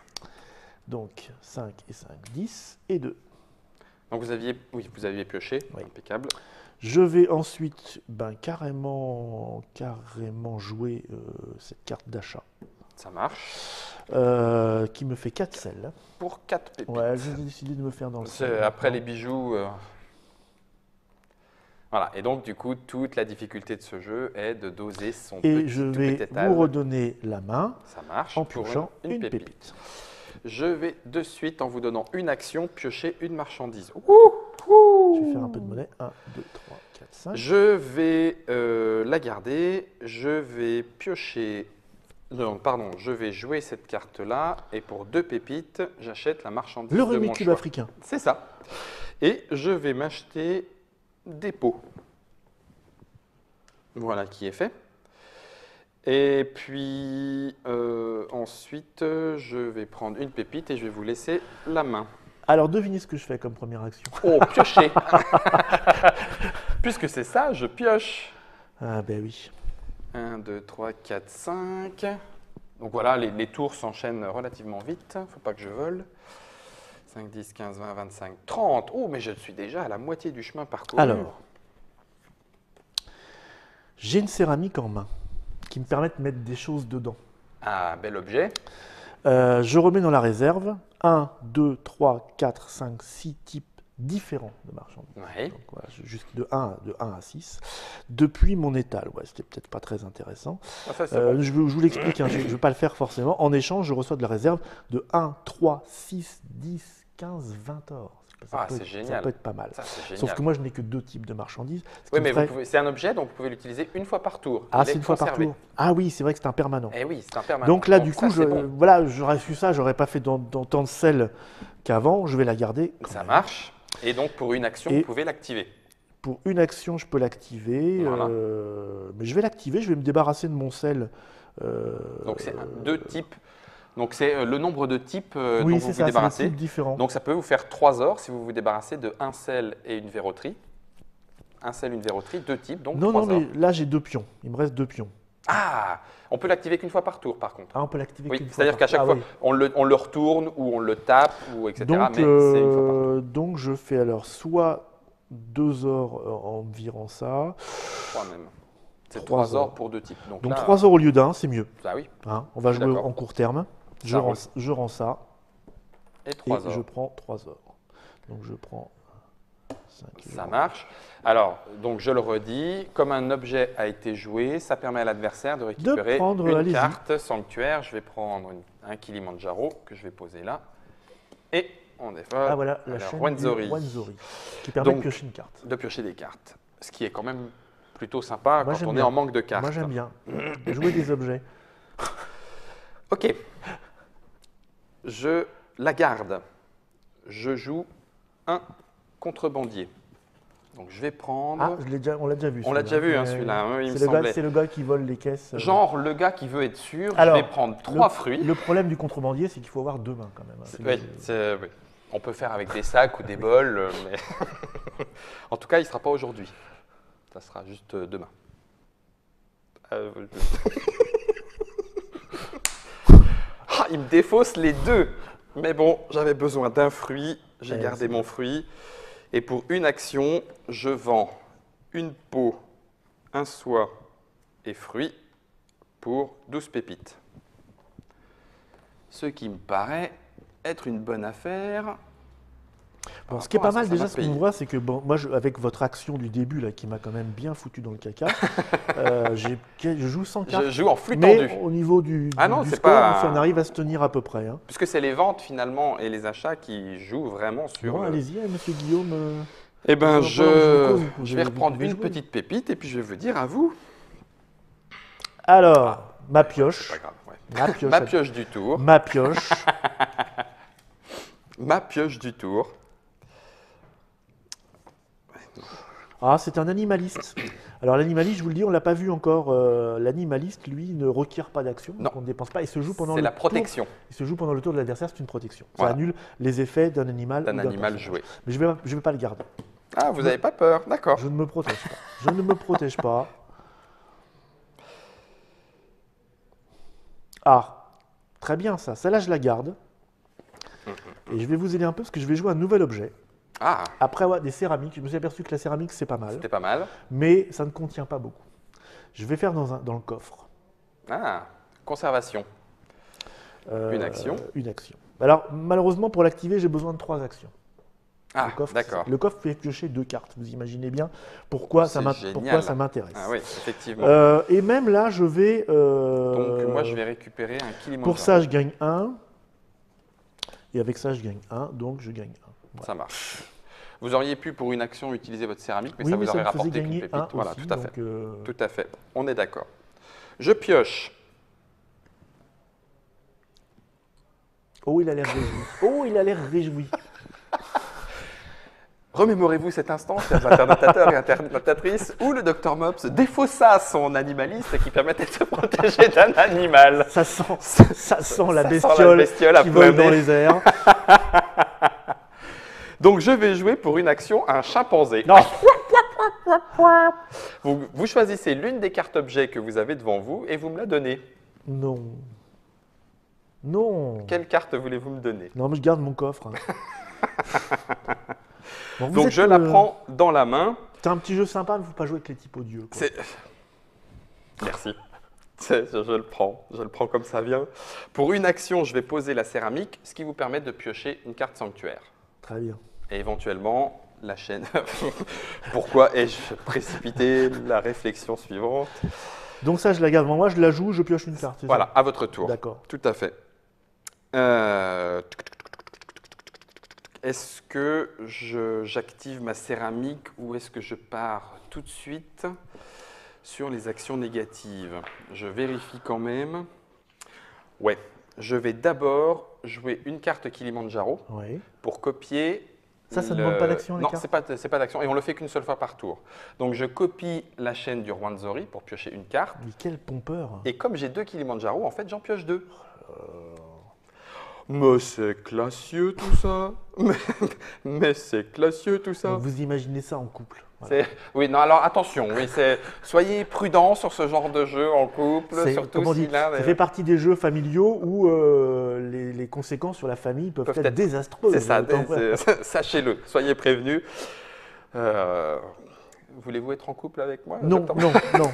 Donc, 5 et 5, 10 et 2. Donc vous aviez pioché. Oui. Impeccable. Je vais ensuite carrément jouer cette carte d'achat Ça marche. qui me fait 4 sels. Pour 4 pépites. Ouais, j'ai décidé de me faire dans le sel. Après les bijoux. Voilà. Et donc, du coup, toute la difficulté de ce jeu est de doser son Et je vais étal. vous redonner la main Ça marche. en pour piochant une pépite. pépite. Je vais de suite, en vous donnant une action, piocher une marchandise. Je vais faire un peu de monnaie. 1, 2, 3, 4, 5. Je vais la garder. Je vais piocher. Non, pardon, je vais jouer cette carte-là. Et pour 2 pépites, j'achète la marchandise Le de mon Rubik's Cube choix. africain. C'est ça. Et je vais m'acheter des pots. Voilà qui est fait. Et puis ensuite, je vais prendre une pépite et je vais vous laisser la main. Alors, devinez ce que je fais comme première action. Oh, piocher. Puisque c'est ça, je pioche. Ah ben oui. 1, 2, 3, 4, 5. Donc voilà, les tours s'enchaînent relativement vite. Il ne faut pas que je vole. 5, 10, 15, 20, 25, 30. Oh, mais je suis déjà à la moitié du chemin parcouru. Alors, j'ai une céramique en main qui me permet de mettre des choses dedans. Un bel objet. Je remets dans la réserve 1, 2, 3, 4, 5, 6 types différents de marchandises. Oui. Donc voilà, juste de 1 à 6. Depuis mon étal, ouais, c'était peut-être pas très intéressant. Ah, ça, c'est bon. Je vous l'explique, hein, je ne vais pas le faire forcément. En échange, je reçois de la réserve de 1, 3, 6, 10, 15, 20 or. Ah, c'est génial. Ça peut être pas mal. Ça, c'est génial. Sauf que moi, je n'ai que 2 types de marchandises. Oui, mais c'est un objet, donc vous pouvez l'utiliser une fois par tour. Ah, Il c'est est une fois par conservé. tour. Ah oui, c'est vrai que c'est un permanent. Eh oui, c'est un permanent. Donc là, du ça, coup, c'est bon. voilà, j'aurais su ça, j'aurais pas fait dans tant de sel qu'avant. Je vais la garder. quand Ça même. marche. Et donc, pour une action, Et- vous pouvez l'activer. Pour une action, je peux l'activer. Voilà. Mais je vais l'activer, je vais me débarrasser de mon sel. Donc, c'est 2 types. Donc, c'est le nombre de types oui, dont vous c'est vous ça, c'est des débarrassez. types différents. Donc, ça peut vous faire 3 ors si vous vous débarrassez de un sel et une verroterie. Un sel, une verroterie, 2 types, donc non, 3 non, ors. mais là, j'ai 2 pions. Il me reste 2 pions. Ah, on peut l'activer qu'une fois par tour, par contre. Ah, on peut l'activer Oui, qu'une fois. c'est-à-dire qu'à chaque Ah, fois, oui. on le retourne ou on le tape, ou etc. Donc, mais c'est une fois par tour. donc, je fais alors soit 2 ors en virant ça. 3 même. C'est 3 3 ors ors. pour 2 types. Donc, Donc là, 3 ors au lieu d'un, c'est mieux. Ah oui, Hein, on va Je suis jouer d'accord. en court terme. Ça roule. Je rends ça et et 3 je ors. prends 3 ors. Donc je prends 5 Ça marche. Alors, donc je le redis, comme un objet a été joué, ça permet à l'adversaire de récupérer prendre, une allez-y. carte sanctuaire. Je vais prendre un Kilimanjaro que je vais poser là. Et on défale Ah voilà, la alors, chaîne Wenzori. du Wenzori, qui permet Donc, de piocher une carte. de piocher des cartes. Ce qui est quand même plutôt sympa Moi, quand j'aime on est bien. en manque de cartes. Moi j'aime bien jouer des objets. Ok, je la garde. Je joue un contrebandier. Donc je vais prendre… Ah, on l'a déjà vu. On l'a déjà vu, hein, celui-là, hein, il me semblait. C'est le gars qui vole les caisses. Genre le gars qui veut être sûr, Alors, je vais prendre 3 fruits. Le problème du contrebandier, c'est qu'il faut avoir 2 mains quand même. Oui, oui. On peut faire avec des sacs ou des bols, mais en tout cas, il ne sera pas aujourd'hui. Ça sera juste demain. Ah, il me défausse les 2. Mais bon, j'avais besoin d'un fruit, j'ai gardé mon fruit. Et pour une action, je vends une peau, un soie et fruits pour 12 pépites. Ce qui me paraît être une bonne affaire. Bon, ce qui est pas mal déjà, ce qu'on voit, c'est que bon, moi, avec votre action du début là, qui m'a quand même bien foutu dans le caca, je joue sans carte. Je joue en flux tendu. Mais au niveau du c'est score, pas… on arrive à se tenir à peu près. Hein. Puisque c'est les ventes finalement et les achats qui jouent vraiment sur… Bon, allez-y, monsieur Guillaume. Eh bien, je vais reprendre une petite pépite et puis je vais vous dire à vous. Alors, ma pioche. C'est pas grave, ouais. Ma pioche du tour. Ma pioche. Ma pioche du tour. Ah, c'est un animaliste. Alors l'animaliste, je vous le dis, on ne l'a pas vu encore. L'animaliste, lui, ne requiert pas d'action. Donc on ne dépense pas. Il se joue pendant C'est la protection. Il se joue pendant le tour de l'adversaire, c'est une protection. Voilà. Ça annule les effets d'un animal. D'un animal joué. Mais je vais pas le garder. Ah, vous n'avez pas peur, d'accord. Je ne me protège pas. Je ne me protège pas. Ah, très bien ça. Celle-là, je la garde. Et je vais vous aider un peu parce que je vais jouer un nouvel objet. Ah. Après des céramiques, je me suis aperçu que la céramique, c'est pas mal. C'était pas mal. Mais ça ne contient pas beaucoup. Je vais faire dans le coffre. Ah, conservation. Une action. Une action. Alors, malheureusement, pour l'activer, j'ai besoin de 3 actions. Ah, d'accord. Le coffre fait piocher 2 cartes. Vous imaginez bien pourquoi ça m'intéresse. Ah oui, effectivement. Et même là, je vais… Donc, moi, je vais récupérer un Kilimanjaro. Pour ça, je gagne 1. Et avec ça, je gagne 1. Donc, je gagne 1. Voilà. Ça marche. Vous auriez pu, pour une action, utiliser votre céramique, mais ça vous aurait rapporté qu'une pépite. Voilà, aussi, tout à fait. Donc, tout à fait. On est d'accord. Je pioche. Oh, il a l'air réjoui. Oh, il a l'air réjoui. Remémorez-vous cet instant, chers internautateurs et internautatrices, où le Dr Mops défaussa son animaliste qui permettait de se protéger d'un animal. Ça sent la bestiole qui vole dans les airs. Donc je vais jouer pour une action un chimpanzé. Non. Vous choisissez l'une des cartes objets que vous avez devant vous et vous me la donnez. Non. Non. Quelle carte voulez-vous me donner? Non, mais je garde mon coffre. Hein. Bon, donc je la prends dans la main. C'est un petit jeu sympa, mais il ne faut pas jouer avec les types odieux. Merci. Je le prends comme ça vient. Pour une action, je vais poser la céramique, ce qui vous permet de piocher une carte sanctuaire. Très bien. Et éventuellement, la chaîne. Pourquoi ai-je précipité la réflexion suivante? Donc ça, je la garde. Moi, je la joue, je pioche une carte. Voilà, à votre tour. D'accord. Tout à fait. Est-ce que j'active ma céramique ou est-ce que je pars tout de suite sur les actions négatives? Je vérifie quand même. Ouais, je vais d'abord jouer une carte Kilimanjaro pour copier. Ça ne demande pas d'action? Non, ce n'est pas d'action et on le fait qu'une seule fois par tour. Donc je copie la chaîne du Rwenzori pour piocher une carte. Mais quel pompeur! Et comme j'ai 2 Kilimanjaro, en fait, j'en pioche 2. Mais c'est classieux tout ça. Mais c'est classieux tout ça. Donc vous imaginez ça en couple. Voilà. Oui, non, alors attention, oui, soyez prudents sur ce genre de jeu en couple, surtout si ça fait partie des jeux familiaux où les conséquences sur la famille peuvent être désastreuses. C'est ça, sachez-le, soyez prévenus. Voulez-vous être en couple avec moi? Non, non, non.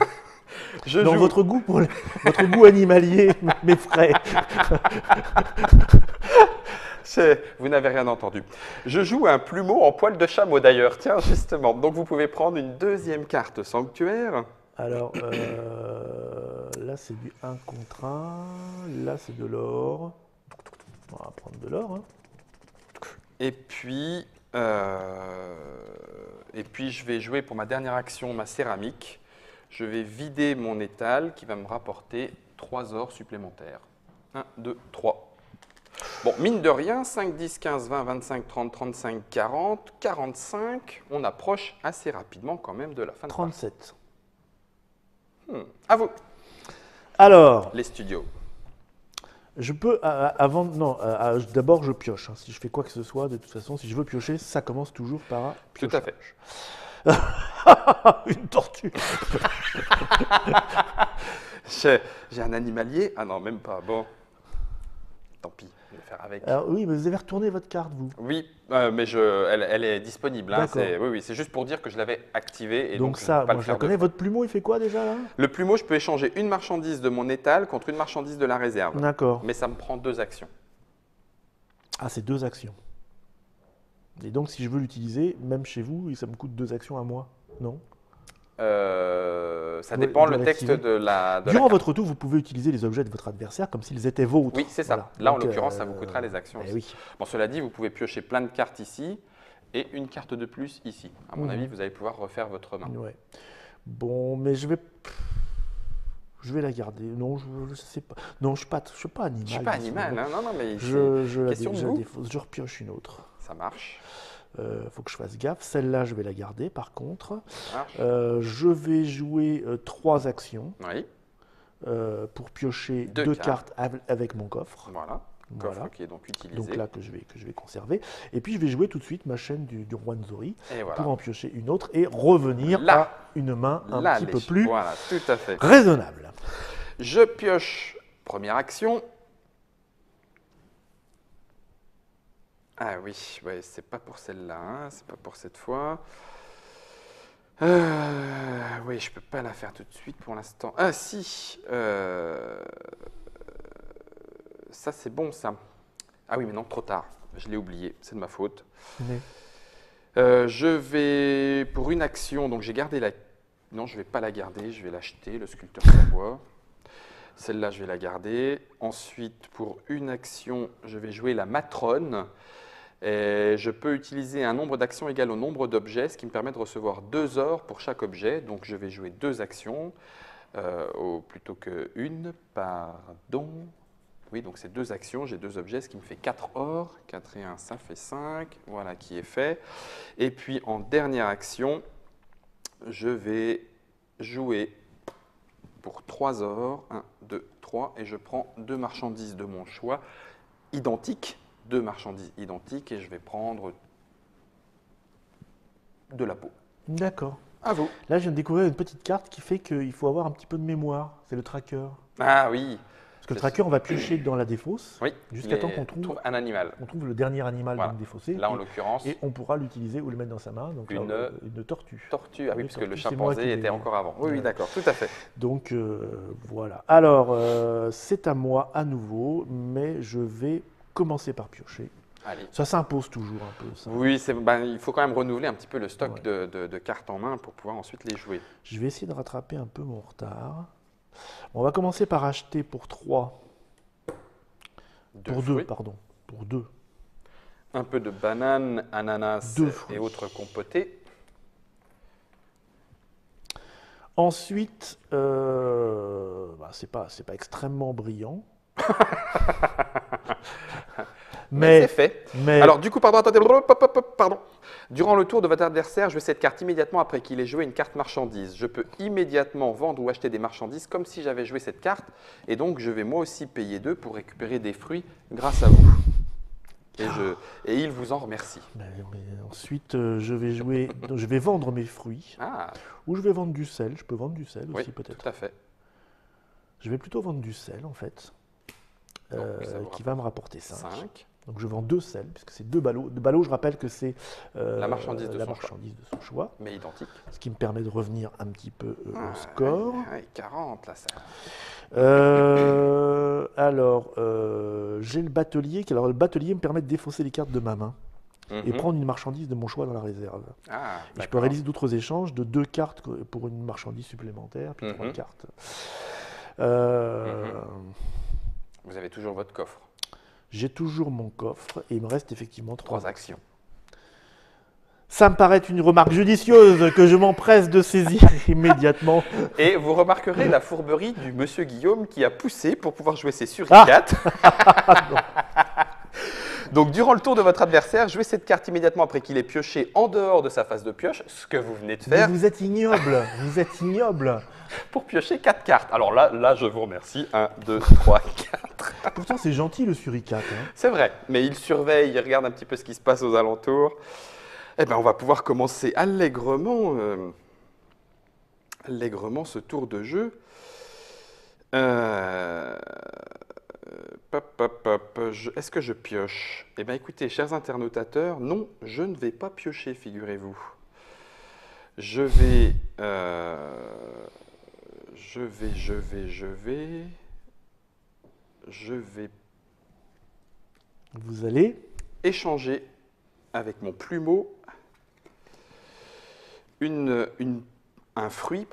Votre goût animalier m'effraie. Vous n'avez rien entendu. Je joue un plumeau en poil de chameau d'ailleurs, tiens, justement. Donc vous pouvez prendre une deuxième carte sanctuaire. Alors, là c'est du 1 contre 1, là c'est de l'or. On va prendre de l'or. Hein. Et puis je vais jouer pour ma dernière action ma céramique. Je vais vider mon étal qui va me rapporter 3 ors supplémentaires. 1, 2, 3. Bon, mine de rien, 5, 10, 15, 20, 25, 30, 35, 40, 45. On approche assez rapidement quand même de la fin de 37. À vous. Alors, les studios. Je peux, avant, non, d'abord je pioche. Hein. Si je fais quoi que ce soit, de toute façon, si je veux piocher, ça commence toujours par un piochage. Tout à fait. Une tortue. J'ai un animalier. Ah non, même pas. Bon, tant pis, je vais faire avec. Alors, oui, mais vous avez retourné votre carte, vous. Oui, mais elle est disponible. Hein, oui, c'est juste pour dire que je l'avais activée. Donc ça, moi je la connais. Votre plumeau, il fait quoi déjà là? Le plumeau, je peux échanger une marchandise de mon étal contre une marchandise de la réserve. D'accord. Mais ça me prend 2 actions. Ah, c'est 2 actions. Et donc, si je veux l'utiliser, même chez vous, ça me coûte 2 actions à moi, non? Ça dépend le texte de la Durant votre tour, vous pouvez utiliser les objets de votre adversaire comme s'ils étaient vôtres. Oui, c'est ça. Voilà. Là, donc, en l'occurrence, ça vous coûtera les actions aussi. Oui. Bon, cela dit, vous pouvez piocher plein de cartes ici et une carte de plus ici. À mon avis, vous allez pouvoir refaire votre main. Ouais. Bon, mais je vais la garder. Non, je sais pas. Non, je suis pas animal. Je suis pas animal. Hein. Non, mais je défausse. Je repioche une autre. Ça marche. Faut que je fasse gaffe. Celle-là, je vais la garder. Par contre, je vais jouer 3 actions pour piocher 2 cartes avec mon coffre. Voilà. Coffre qui est donc utilisé. Donc là, que je vais conserver. Et puis, je vais jouer tout de suite ma chaîne du roi Nzori pour en piocher une autre et revenir à une main un petit peu plus tout à fait. raisonnable. Je pioche première action. Ah oui, c'est pas pour celle-là, hein, c'est pas pour cette fois. Oui, je peux pas la faire tout de suite pour l'instant. Ah si, ça c'est bon ça. Ah oui, mais non, trop tard. Je l'ai oublié, c'est de ma faute. Mais... je vais pour une action, donc j'ai gardé la. Non, je vais pas la garder, je vais l'acheter, le sculpteur en bois. Celle-là, je vais la garder. Ensuite, pour une action, je vais jouer la matrone. Et je peux utiliser un nombre d'actions égal au nombre d'objets, ce qui me permet de recevoir 2 ors pour chaque objet. Donc je vais jouer 2 actions, plutôt qu'une, pardon. Oui, donc c'est 2 actions, j'ai 2 objets, ce qui me fait 4 ors. 4 et 1, ça fait 5. Voilà qui est fait. Et puis en dernière action, je vais jouer pour 3 ors. 1, 2, 3. Et je prends 2 marchandises de mon choix, identiques. 2 marchandises identiques et je vais prendre de la peau. D'accord. À vous. Là, je viens de découvrir une petite carte qui fait qu'il faut avoir un petit peu de mémoire. C'est le tracker. Ah oui. Parce que le tracker, on va piocher dans la défausse jusqu'à temps qu'on trouve un animal. On trouve le dernier animal donc défaussé. Là, en l'occurrence. Et on pourra l'utiliser ou le mettre dans sa main. Donc une tortue. Tortue, ah oui, parce que le chimpanzé était encore avant. Oui, oui, d'accord, tout à fait. Donc voilà. Alors, c'est à moi à nouveau, mais je vais commencer par piocher. Allez. Ça s'impose toujours un peu. Ça. Oui, il faut quand même renouveler un petit peu le stock de cartes en main pour pouvoir ensuite les jouer. Je vais essayer de rattraper un peu mon retard. On va commencer par acheter pour 3. Pour 2, pardon. Pour 2. Un peu de banane, ananas et autres compotés. Ensuite, c'est pas extrêmement brillant. mais c'est fait. Alors du coup, pardon. Durant le tour de votre adversaire, je jouer cette carte immédiatement après qu'il ait joué une carte marchandise. Je peux immédiatement vendre ou acheter des marchandises comme si j'avais joué cette carte. Et donc, je vais moi aussi payer 2 pour récupérer des fruits grâce à vous. Et il vous en remercie. Mais ensuite, je vais vendre mes fruits. Ou je vais vendre du sel. Je peux vendre du sel aussi peut-être. Tout à fait. Je vais plutôt vendre du sel en fait. Qui va me rapporter 5. Donc je vends 2 sels, puisque c'est 2 ballots. 2 ballots, je rappelle que c'est la marchandise de son choix. Mais identique. Ce qui me permet de revenir un petit peu au score. 40 là, ça. Alors, j'ai le batelier. Alors le batelier me permet de défausser les cartes de ma main et prendre une marchandise de mon choix dans la réserve. Et je peux réaliser d'autres échanges de 2 cartes pour une marchandise supplémentaire, puis 3 cartes. Vous avez toujours votre coffre. J'ai toujours mon coffre et il me reste effectivement 3 actions. Ça me paraît une remarque judicieuse que je m'empresse de saisir immédiatement. Et vous remarquerez la fourberie du monsieur Guillaume qui a poussé pour pouvoir jouer ses suricates. Donc, durant le tour de votre adversaire, jouez cette carte immédiatement après qu'il ait pioché en dehors de sa phase de pioche, ce que vous venez de faire. Mais vous êtes ignoble, vous êtes ignoble. Pour piocher 4 cartes. Alors là, je vous remercie. 1, 2, 3, 4. Pourtant, c'est gentil le suricate. Hein. C'est vrai, mais il surveille, il regarde un petit peu ce qui se passe aux alentours. Eh bien, on va pouvoir commencer allègrement ce tour de jeu. Est-ce que je pioche? Eh bien, écoutez, chers internautateurs, non, je ne vais pas piocher, figurez-vous. Je vais... Vous allez échanger avec mon plumeau un fruit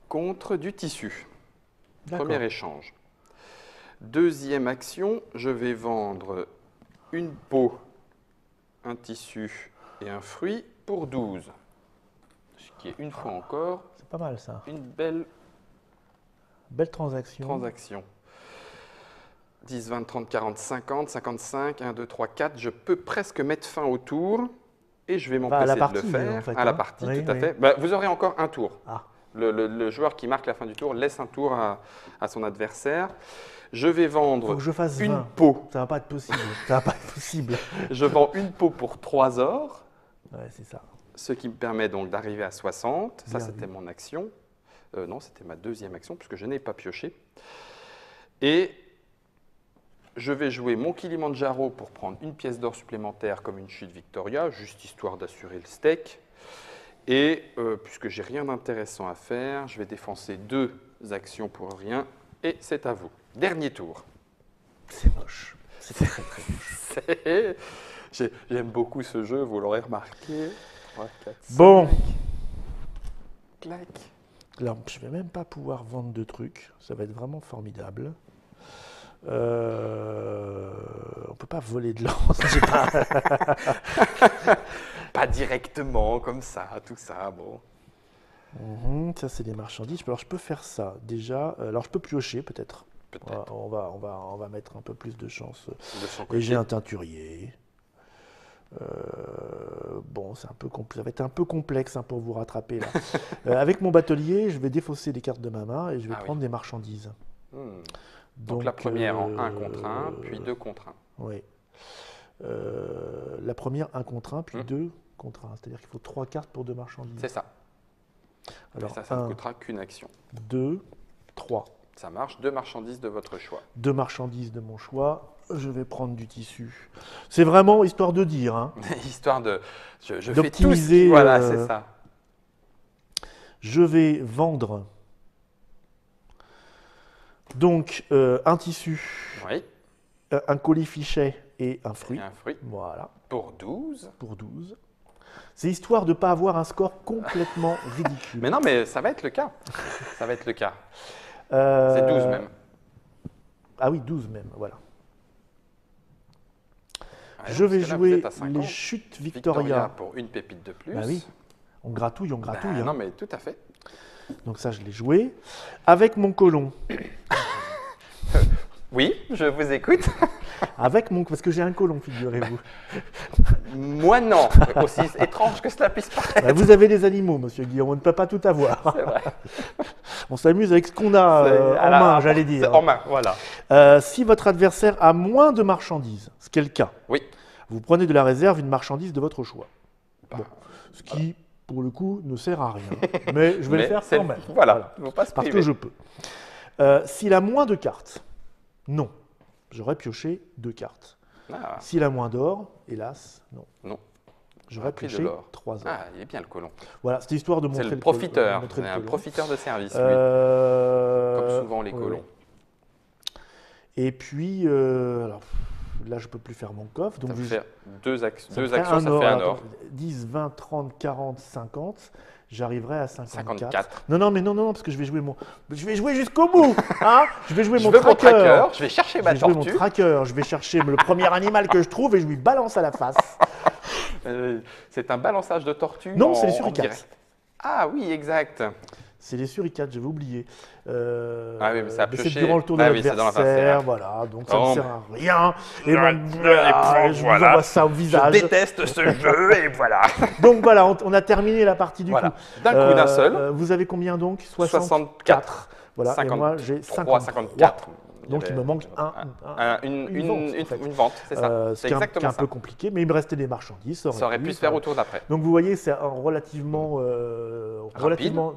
contre du tissu. Premier échange. Deuxième action, je vais vendre une peau, un tissu et un fruit pour 12. Ce qui est une fois encore c'est pas mal, ça. Une belle transaction. 10, 20, 30, 40, 50, 55, 1, 2, 3, 4. Je peux presque mettre fin au tour et je vais m'empresser de le faire. En fait, à la partie, oui, tout à fait. Ben, vous aurez encore un tour. Ah. Le joueur qui marque la fin du tour laisse un tour à son adversaire. Je vais vendre une peau. Ça va pas être possible. Ça va pas être possible. Je vends une peau pour 3 ors. Ouais, c'est ça. Ce qui me permet donc d'arriver à 60. Ça, c'était mon action. Non, c'était ma deuxième action puisque je n'ai pas pioché. Et je vais jouer mon Kilimandjaro pour prendre une pièce d'or supplémentaire comme une chute Victoria, juste histoire d'assurer le steak. Et puisque j'ai rien d'intéressant à faire, je vais défoncer 2 actions pour rien. Et c'est à vous. Dernier tour. C'est moche. C'est très très moche. J'aime beaucoup ce jeu, vous l'aurez remarqué. 3, 4, 5. Bon. Clac. Là, je vais même pas pouvoir vendre de trucs. Ça va être vraiment formidable. On peut pas voler de lance. Pas directement comme ça, tout ça. Bon. Ça, c'est des marchandises. Alors, je peux faire ça déjà. Alors, je peux piocher peut-être. On va mettre un peu plus de chance. Et j'ai un teinturier. Bon, ça va être un peu complexe pour vous rattraper là. Avec mon batelier, je vais défausser des cartes de ma main et je vais prendre des marchandises. Donc la première en 1 contre 1, puis 2 contre 1. Oui. La première 1 contre 1, puis 2 contre 1. C'est-à-dire qu'il faut 3 cartes pour 2 marchandises. C'est ça. Alors, ça ne coûtera qu'une action. 2, 3. Ça marche, 2 marchandises de votre choix. 2 marchandises de mon choix. Je vais prendre du tissu. C'est vraiment histoire de dire. Hein. Histoire de... Je fais tout d'optimiser. Voilà, c'est ça. Je vais vendre donc un tissu, un colis-fichet et un fruit. Voilà. Pour 12. Pour 12. C'est histoire de ne pas avoir un score complètement ridicule. Mais non, mais ça va être le cas. Ça va être le cas. C'est 12 même. Ah oui, 12 même, voilà. Je vais jouer les chutes Victoria. Pour une pépite de plus. Bah oui, on gratouille. Hein. Non, mais tout à fait. Donc ça, je l'ai joué. Avec mon colon. Oui, je vous écoute. Parce que j'ai un colon, figurez-vous. Moi, non. Aussi étrange que cela puisse paraître. Vous avez des animaux, monsieur Guillaume, on ne peut pas tout avoir. C'est vrai. On s'amuse avec ce qu'on a en main, j'allais dire. En main, voilà. Si votre adversaire a moins de marchandises, ce qui est le cas, vous prenez de la réserve une marchandise de votre choix. Bon, ce qui, pour le coup, ne sert à rien. Mais je vais le faire quand même. Voilà. Faut pas se parce priver. que je peux. S'il a moins de cartes, non. J'aurais pioché 2 cartes. S'il a moins d'or, hélas, non. Non. J'aurais pioché 3 or. Ah, il est bien le colon. Voilà, c'était histoire de montrer le profiteur. C'est un profiteur de service, lui. Comme souvent les colons. Et puis, alors, là, je ne peux plus faire mon coffre. Donc ça fait deux actions, ça fait un or. 10, 20, 30, 40, 50. J'arriverai à 54. Non, parce que je vais jouer jusqu'au bout. Hein, je vais jouer mon tracker. Je vais chercher ma tortue. Je vais jouer mon tracker. Je vais chercher le premier animal que je trouve et je lui balance à la face. C'est un balançage de tortue. Non, c'est les suricates. Ah oui, exact. c'est les suricates, j'avais oublié. Ah oui, mais ça a pioché. C'est durant le tour de l'adversaire, voilà, donc ça ne sert à rien. Et je vous envoie ça au visage. Je déteste ce jeu, et voilà. Donc voilà, on a terminé la partie du coup. D'un coup, d'un seul. Vous avez combien donc? 64. Voilà, 53, et moi j'ai 54. Donc il me manque une vente, c'est ça. C'est exactement ça. Un peu compliqué, mais il me restait des marchandises. Ça aurait pu se faire au tour d'après. Donc vous voyez, c'est relativement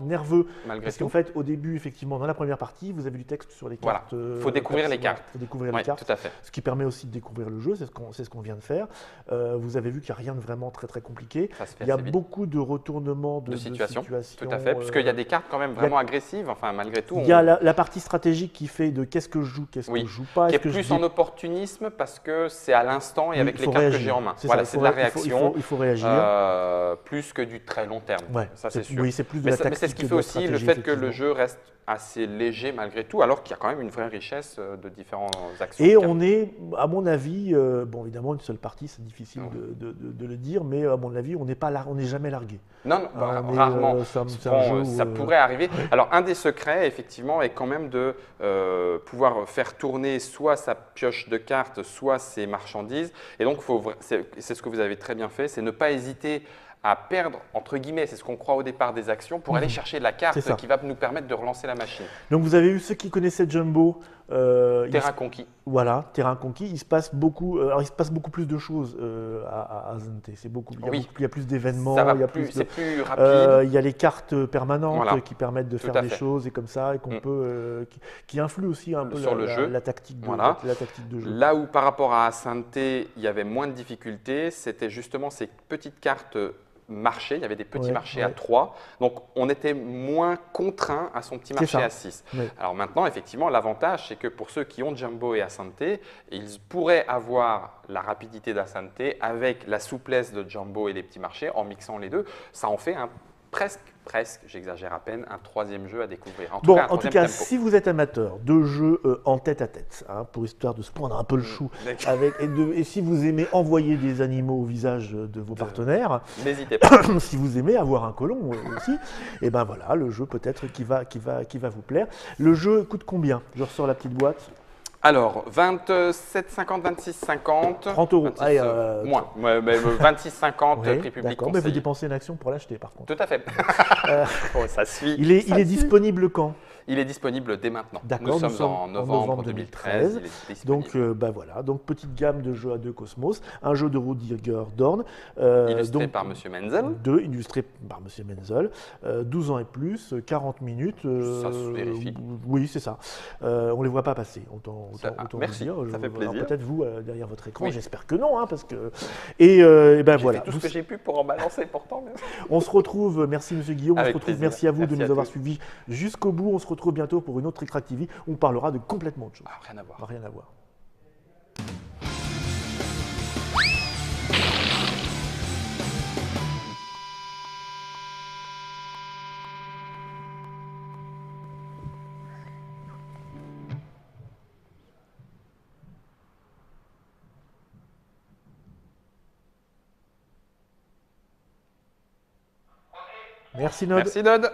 nerveux. Malgré parce qu'en fait, au début, effectivement, dans la première partie, vous avez du texte sur les cartes. Il faut découvrir les cartes. Il faut découvrir les cartes. Tout à fait. Ce qui permet aussi de découvrir le jeu, c'est ce qu'on vient de faire. Vous avez vu qu'il n'y a rien de vraiment très très compliqué. Il y a beaucoup de retournements de situation. Tout à fait, puisqu'il y a des cartes quand même vraiment agressives, enfin malgré tout. Il y a la partie stratégique qui fait de qu'est-ce que je joue, qu'est-ce que je joue pas. Qui est plus en opportunisme parce que c'est à l'instant et avec les cartes que j'ai en main. Voilà, c'est de la réaction. Il faut réagir. Plus que du très long terme. Ouais, ça c'est sûr. Oui, c'est plus de la tactique. Mais c'est ce qui fait aussi le fait que le jeu reste assez léger malgré tout, alors qu'il y a quand même une vraie richesse de différentes actions. Et on est, à mon avis, bon évidemment une seule partie, c'est difficile de le dire, mais à mon avis, on n'est jamais largué. Non, rarement. Ça pourrait arriver. Alors un des secrets, effectivement, est quand même de pouvoir faire tourner soit sa pioche de cartes, soit ses marchandises. Et donc, c'est ce que vous avez très bien fait, c'est ne pas hésiter à perdre, entre guillemets, c'est ce qu'on croit au départ des actions, pour aller chercher la carte qui va nous permettre de relancer la machine. Donc vous avez eu ceux qui connaissaient Jumbo. Terrain conquis. Voilà, terrain conquis. Il se passe beaucoup plus de choses à Zante. Il y a plus d'événements. C'est plus rapide. Il y a les cartes permanentes qui permettent de faire des choses et comme ça, et qu'on peut, qui influent aussi un peu sur le jeu. La tactique de jeu. Là où par rapport à Asante, il y avait moins de difficultés, c'était justement ces petites cartes marché, il y avait des petits marchés à 3, donc on était moins contraint à son petit marché à 6. Alors maintenant, effectivement, l'avantage, c'est que pour ceux qui ont Jumbo et Asante, ils pourraient avoir la rapidité d'Asante avec la souplesse de Jumbo et les petits marchés en mixant les deux. Ça en fait presque, j'exagère à peine, un troisième jeu à découvrir. En tout cas, si vous êtes amateur de jeux en tête-à-tête, pour histoire de se prendre un peu le chou, et si vous aimez envoyer des animaux au visage de vos partenaires, n'hésitez pas. Si vous aimez avoir un colon aussi, et ben voilà, le jeu peut-être qui va vous plaire. Le jeu coûte combien? Je ressors la petite boîte. Alors, 27,50, 26,50. 30 euros. Moins. 26,50 prix public. D'accord, mais vous dépensez une action pour l'acheter par contre. Tout à fait. Ça suit. Il est disponible quand? Il est disponible dès maintenant. D'accord, nous sommes en novembre 2013. Donc, voilà. Donc, petite gamme de jeux à 2 Cosmos. Un jeu de Rudiger Dorn. Illustré par M. Menzel. Illustré par M. Menzel. 12 ans et plus, 40 minutes. Ça se vérifie. Oui, c'est ça. On ne les voit pas passer. Merci, vous dire. Ça fait plaisir. Peut-être vous, derrière votre écran. Oui. J'espère que non. Parce que... Et ben voilà. J'ai fait tout ce que j'ai pu pour en balancer pourtant. On se retrouve. Merci M. Guillaume. Avec on se retrouve. plaisir. Merci à vous de nous avoir tous. suivis jusqu'au bout. On se retrouve bientôt pour une autre Trick Track TV. On parlera de complètement autre chose. Rien à voir. Rien à voir. Merci Nod. Merci Nod.